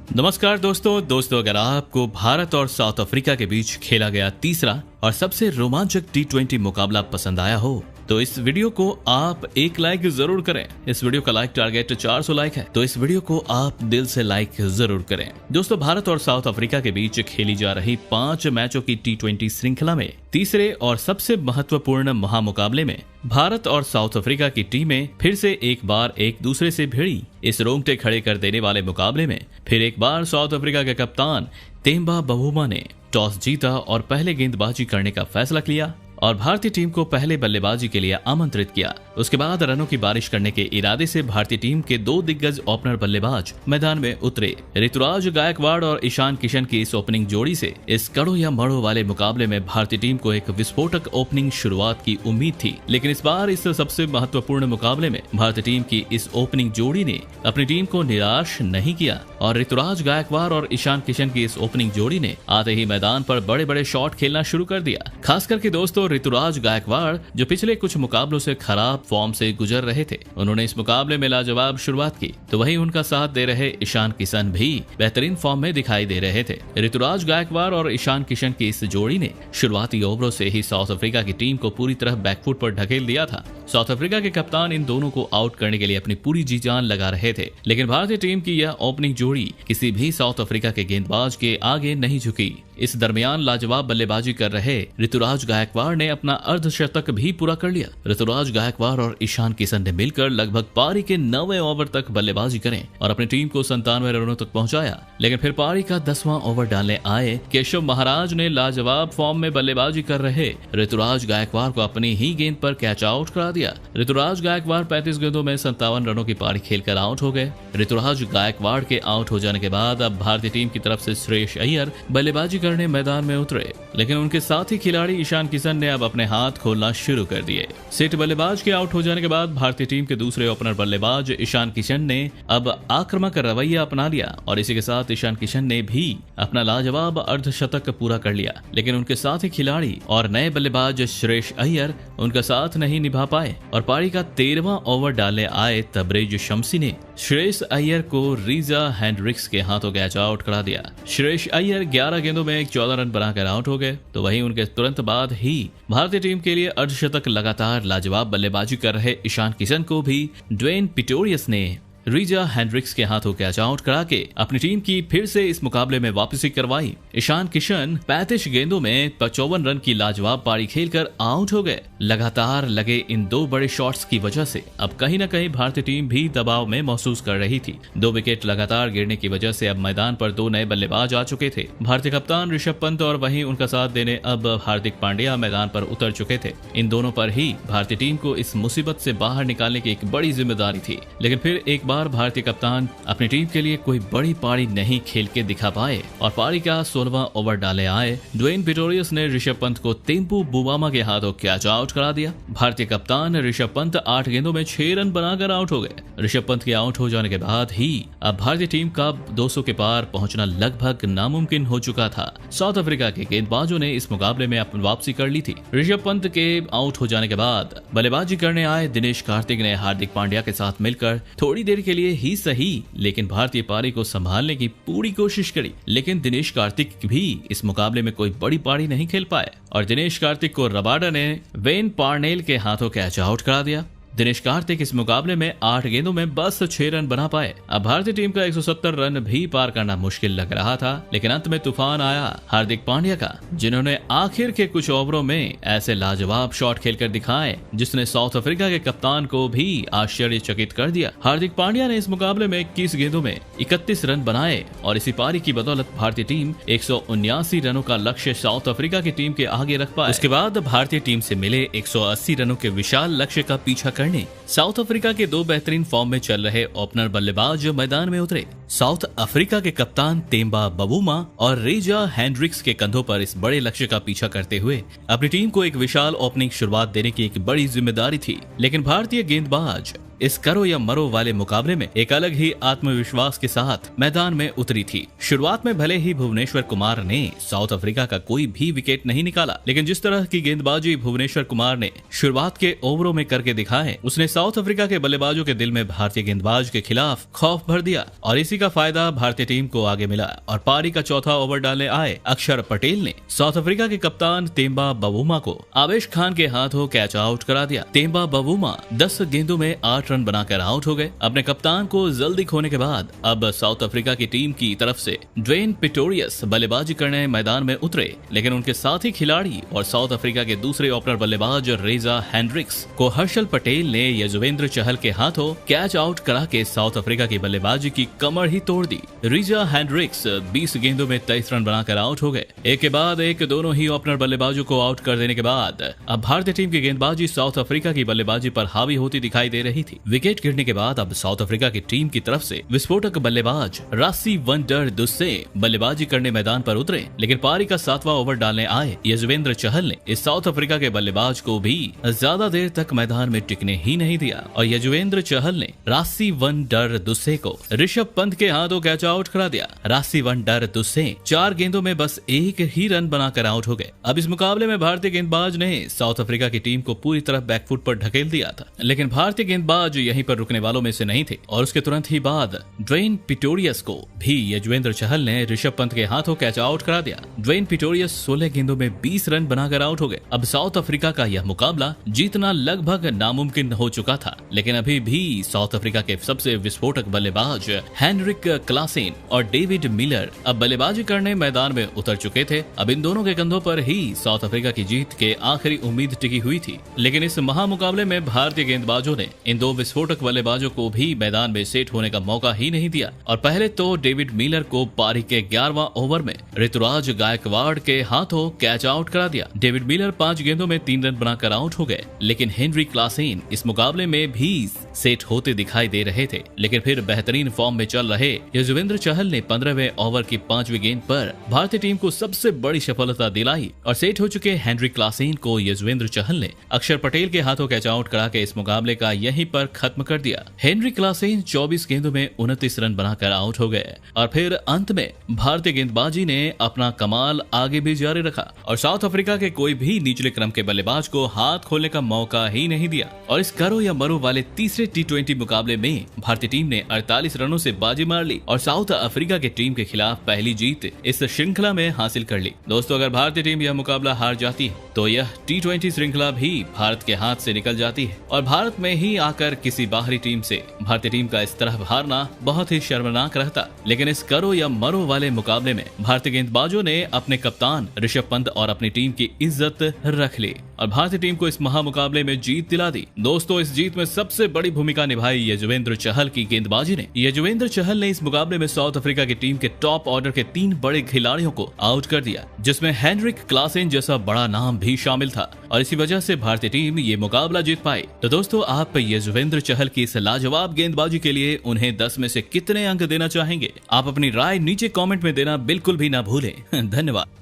नमस्कार दोस्तों अगर आपको भारत और साउथ अफ्रीका के बीच खेला गया तीसरा और सबसे रोमांचक T20 मुकाबला पसंद आया हो तो इस वीडियो को आप एक लाइक जरूर करें। इस वीडियो का लाइक टारगेट 400 लाइक है, तो इस वीडियो को आप दिल से लाइक जरूर करें। दोस्तों, भारत और साउथ अफ्रीका के बीच खेली जा रही 5 मैचों की T20 श्रृंखला में तीसरे और सबसे महत्वपूर्ण महामुकाबले में भारत और साउथ अफ्रीका की टीमें फिर से एक बार एक दूसरे से भिड़ी। इस रोंगटे खड़े कर देने वाले मुकाबले में फिर एक बार साउथ अफ्रीका के कप्तान तेम्बा बवुमा ने टॉस जीता और पहले गेंदबाजी करने का फैसला किया और भारतीय टीम को पहले बल्लेबाजी के लिए आमंत्रित किया। उसके बाद रनों की बारिश करने के इरादे से भारतीय टीम के 2 दिग्गज ओपनर बल्लेबाज मैदान में उतरे। ऋतुराज गायकवाड़ और ईशान किशन की इस ओपनिंग जोड़ी से इस कड़ो या मड़ो वाले मुकाबले में भारतीय टीम को एक विस्फोटक ओपनिंग शुरुआत की उम्मीद थी, लेकिन इस बार इस सबसे महत्वपूर्ण मुकाबले में भारतीय टीम की इस ओपनिंग जोड़ी ने अपनी टीम को निराश नहीं किया और ऋतुराज गायकवाड़ और ईशान किशन की इस ओपनिंग जोड़ी ने आते ही मैदान पर बड़े बड़े शॉट खेलना शुरू कर दिया। खास करके दोस्तों, ऋतुराज गायकवाड़ जो पिछले कुछ मुकाबलों से खराब फॉर्म से गुजर रहे थे, उन्होंने इस मुकाबले में लाजवाब शुरुआत की, तो वहीं उनका साथ दे रहे ईशान किशन भी बेहतरीन फॉर्म में दिखाई दे रहे थे। ऋतुराज गायकवाड़ और ईशान किशन की इस जोड़ी ने शुरुआती ओवरों से ही साउथ अफ्रीका की टीम को पूरी तरह बैकफुट पर ढकेल दिया था। साउथ अफ्रीका के कप्तान इन दोनों को आउट करने के लिए अपनी पूरी जी जान लगा रहे थे, लेकिन भारतीय टीम की यह ओपनिंग जोड़ी किसी भी साउथ अफ्रीका के गेंदबाज के आगे नहीं झुकी। इस दरमियान लाजवाब बल्लेबाजी कर रहे ऋतुराज गायकवाड़ ने अपना अर्धशतक भी पूरा कर लिया। ऋतुराज गायकवाड़ और ईशान किशन ने मिलकर लगभग पारी के 9वें ओवर तक बल्लेबाजी करें और अपनी टीम को 97 रनों तक पहुंचाया, लेकिन फिर पारी का 10वां ओवर डालने आए केशव महाराज ने लाजवाब फॉर्म में बल्लेबाजी कर रहे ऋतुराज गायकवाड़ को अपनी ही गेंद पर कैच आउट करा दिया। ऋतुराज गायकवाड़ 35 गेंदों में 57 रनों की पारी खेलकर आउट हो गए। ऋतुराज गायकवाड़ के आउट हो जाने के बाद अब भारतीय टीम की तरफ से श्रेयस अय्यर बल्लेबाजी करने मैदान में उतरे, लेकिन उनके साथी खिलाड़ी ईशान किशन ने अब अपने हाथ खोलना शुरू कर दिए। सेठ बल्लेबाज के आउट हो जाने के बाद भारतीय टीम के दूसरे ओपनर बल्लेबाज ईशान किशन ने अब आक्रामक रवैया अपना लिया और इसी के साथ ईशान किशन ने भी अपना लाजवाब अर्धशतक पूरा कर लिया, लेकिन उनके साथी खिलाड़ी और नए बल्लेबाज श्रेयस अय्यर उनका साथ नहीं निभा पाए और पारी का 13वां ओवर डालने आए तबरेज शम्सी ने श्रेयस अय्यर को रीजा हैंड्रिक्स के हाथों कैच आउट करा दिया। श्रेयस अय्यर 11 गेंदों में 14 रन बनाकर आउट हो गए, तो वहीं उनके तुरंत बाद ही भारतीय टीम के लिए अर्धशतक लगातार लाजवाब बल्लेबाजी कर रहे ईशान किशन को भी ड्वेन पिटोरियस ने रीजा हैंड्रिक्स के हाथों कैच आउट करा के अपनी टीम की फिर से इस मुकाबले में वापसी करवाई। ईशान किशन 35 गेंदों में 54 रन की लाजवाब पारी खेलकर आउट हो गए। लगातार लगे इन 2 बड़े शॉट्स की वजह से अब कहीं न कहीं भारतीय टीम भी दबाव में महसूस कर रही थी। 2 विकेट लगातार गिरने की वजह से अब मैदान पर 2 नए बल्लेबाज आ चुके थे। भारतीय कप्तान ऋषभ पंत और वहीं उनका साथ देने अब हार्दिक पांड्या मैदान पर उतर चुके थे। इन दोनों पर ही भारतीय टीम को इस मुसीबत से बाहर निकालने की एक बड़ी जिम्मेदारी थी, लेकिन फिर एक बार भारतीय कप्तान अपनी टीम के लिए कोई बड़ी पारी नहीं खेल के दिखा पाए और पारी का 16वां ओवर डाले आए ड्वेन पिटोरियस ने ऋषभ पंत को तेम्बू बुवामा के हाथों कैच आउट करा दिया। भारतीय कप्तान ऋषभ पंत 8 गेंदों में 6 रन बनाकर आउट हो गए। ऋषभ पंत के आउट हो जाने के बाद ही अब भारतीय टीम का 200 के पार पहुंचना लगभग नामुमकिन हो चुका था। साउथ अफ्रीका के गेंदबाजों ने इस मुकाबले में अपनी वापसी कर ली थी। ऋषभ पंत के आउट हो जाने के बाद बल्लेबाजी करने आए दिनेश कार्तिक ने हार्दिक पांड्या के साथ मिलकर थोड़ी देर के लिए ही सही, लेकिन भारतीय पारी को संभालने की पूरी कोशिश करी, लेकिन दिनेश कार्तिक भी इस मुकाबले में कोई बड़ी पारी नहीं खेल पाए और दिनेश कार्तिक को रबाडा ने वेन पार्नेल के हाथों कैच आउट करा दिया। दिनेश कार्तिक इस मुकाबले में 8 गेंदों में बस 6 रन बना पाए। अब भारतीय टीम का 170 रन भी पार करना मुश्किल लग रहा था, लेकिन अंत में तूफान आया हार्दिक पांड्या का, जिन्होंने आखिर के कुछ ओवरों में ऐसे लाजवाब शॉट खेलकर दिखाए जिसने साउथ अफ्रीका के कप्तान को भी आश्चर्यचकित कर दिया। हार्दिक पांड्या ने इस मुकाबले में 21 गेंदों में 31 रन बनाए और इसी पारी की बदौलत भारतीय टीम 179 रनों का लक्ष्य साउथ अफ्रीका की टीम के आगे रख पाए। उसके बाद भारतीय टीम से मिले 180 रनों के विशाल लक्ष्य का पीछा करने साउथ अफ्रीका के 2 बेहतरीन फॉर्म में चल रहे ओपनर बल्लेबाज मैदान में उतरे। साउथ अफ्रीका के कप्तान तेम्बा बवुमा और रीजा हैंड्रिक्स के कंधों पर इस बड़े लक्ष्य का पीछा करते हुए अपनी टीम को एक विशाल ओपनिंग शुरुआत देने की एक बड़ी जिम्मेदारी थी, लेकिन भारतीय गेंदबाज इस करो या मरो वाले मुकाबले में एक अलग ही आत्मविश्वास के साथ मैदान में उतरी थी। शुरुआत में भले ही भुवनेश्वर कुमार ने साउथ अफ्रीका का कोई भी विकेट नहीं निकाला, लेकिन जिस तरह की गेंदबाजी भुवनेश्वर कुमार ने शुरुआत के ओवरों में करके दिखाए, उसने साउथ अफ्रीका के बल्लेबाजों के दिल में भारतीय गेंदबाज के खिलाफ खौफ भर दिया और इसी इसी का फायदा भारतीय टीम को आगे मिला और पारी का चौथा ओवर डालने आए अक्षर पटेल ने साउथ अफ्रीका के कप्तान तेम्बा बवूमा को आवेश खान के हाथों कैच आउट करा दिया। तेम्बा बवूमा 10 गेंदों में 8 रन बनाकर आउट हो गए। अपने कप्तान को जल्दी खोने के बाद अब साउथ अफ्रीका की टीम की तरफ से ड्वेन पिटोरियस बल्लेबाजी करने मैदान में उतरे, लेकिन उनके साथी खिलाड़ी और साउथ अफ्रीका के दूसरे ओपनर बल्लेबाज रेजा हैंड्रिक्स को हर्षल पटेल ने यजुवेंद्र चहल के हाथों कैच आउट करा के साउथ अफ्रीका की बल्लेबाजी की कमर ही तोड़ दी। रेजा हैंड्रिक्स 20 गेंदों में 23 रन बनाकर आउट हो गए। एक के बाद एक दोनों ही ओपनर बल्लेबाजों को आउट कर देने के बाद अब भारतीय टीम की गेंदबाजी साउथ अफ्रीका की बल्लेबाजी पर हावी होती दिखाई दे रही थी। विकेट गिरने के बाद अब साउथ अफ्रीका की टीम की तरफ से विस्फोटक बल्लेबाज रासी वंडर दुस्से बल्लेबाजी करने मैदान पर उतरे, लेकिन पारी का 7वां ओवर डालने आए यजुवेंद्र चहल ने इस साउथ अफ्रीका के बल्लेबाज को भी ज्यादा देर तक मैदान में टिकने ही नहीं दिया और यजुवेंद्र चहल ने रासी वंडर दुस्से को ऋषभ पंत के हाथों कैच आउट करा दिया। रासी वंडर दुस्से 4 गेंदों में बस एक ही रन बनाकर आउट हो गए। अब इस मुकाबले में भारतीय गेंदबाज ने साउथ अफ्रीका की टीम को पूरी तरह बैकफुट पर ढकेल दिया था, लेकिन भारतीय गेंदबाज यहीं पर रुकने वालों में से नहीं थे और उसके तुरंत ही बाद ड्वेन पिटोरियस को भी यजुवेंद्र चहल ने ऋषभ पंत के हाथों कैच आउट करा दिया। ड्वेन पिटोरियस 16 गेंदों में 20 रन बनाकर आउट हो गए। अब साउथ अफ्रीका का यह मुकाबला जीतना लगभग नामुमकिन हो चुका था, लेकिन अभी भी साउथ अफ्रीका के सबसे विस्फोटक बल्लेबाज हेनरिक क्लासेन और डेविड मिलर अब बल्लेबाजी करने मैदान में उतर चुके थे। अब इन दोनों के कंधों पर ही साउथ अफ्रीका की जीत के आखिरी उम्मीद टिकी हुई थी, लेकिन इस महामुकाबले में भारतीय गेंदबाजों ने इन 2 विस्फोटक बल्लेबाजों को भी मैदान में सेट होने का मौका ही नहीं दिया और पहले तो डेविड मिलर को पारी के 11वां ओवर में ऋतुराज गायकवाड़ के हाथों कैच आउट करा दिया। डेविड मिलर 5 गेंदों में 3 रन बनाकर आउट हो गए, लेकिन हेनरी क्लासेन इस मुकाबले में भी सेट होते दिखाई दे रहे थे, लेकिन फिर बेहतरीन फॉर्म में चल रहे यजुवेंद्र चहल ने 15वें ओवर की 5वीं गेंद पर भारतीय टीम को सबसे बड़ी सफलता दिलाई और सेट हो चुके हेनरी क्लासेन को यजुवेंद्र चहल ने अक्षर पटेल के हाथों कैच आउट करा के इस मुकाबले का यहीं पर खत्म कर दिया। हेनरी क्लासेन 24 गेंदों में 29 रन बनाकर आउट हो गए और फिर अंत में भारतीय गेंदबाजी ने अपना कमाल आगे भी जारी रखा और साउथ अफ्रीका के कोई भी निचले क्रम के बल्लेबाज को हाथ खोलने का मौका ही नहीं दिया और इस करो या मरो वाले तीसरे T20 मुकाबले में भारतीय टीम ने 48 रनों से बाजी मार ली और साउथ अफ्रीका की टीम के खिलाफ पहली जीत इस श्रृंखला में हासिल कर ली। दोस्तों, अगर भारतीय टीम यह मुकाबला हार जाती है तो यह T20 श्रृंखला भी भारत के हाथ से निकल जाती है और भारत में ही आकर किसी बाहरी टीम से भारतीय टीम का इस तरह हारना बहुत ही शर्मनाक रहता। लेकिन इस करो या मरो वाले मुकाबले में भारतीय गेंदबाजों ने अपने कप्तान ऋषभ पंत और अपनी टीम की इज्जत रख ली और भारतीय टीम को इस महामुकाबले में जीत दिला दी। दोस्तों, इस जीत में सबसे बड़ी भूमिका निभाई यजुवेंद्र चहल की गेंदबाजी ने। यजुवेंद्र चहल ने इस मुकाबले में साउथ अफ्रीका की टीम के टॉप ऑर्डर के 3 बड़े खिलाड़ियों को आउट कर दिया, जिसमें हेनरिक क्लासेन जैसा बड़ा नाम भी शामिल था और इसी वजह से भारतीय टीम ये मुकाबला जीत पाई। तो दोस्तों, आप यजुवेंद्र चहल की इस लाजवाब गेंदबाजी के लिए उन्हें 10 में से कितने अंक देना चाहेंगे? आप अपनी राय नीचे कमेंट में देना बिल्कुल भी ना भूलें। धन्यवाद।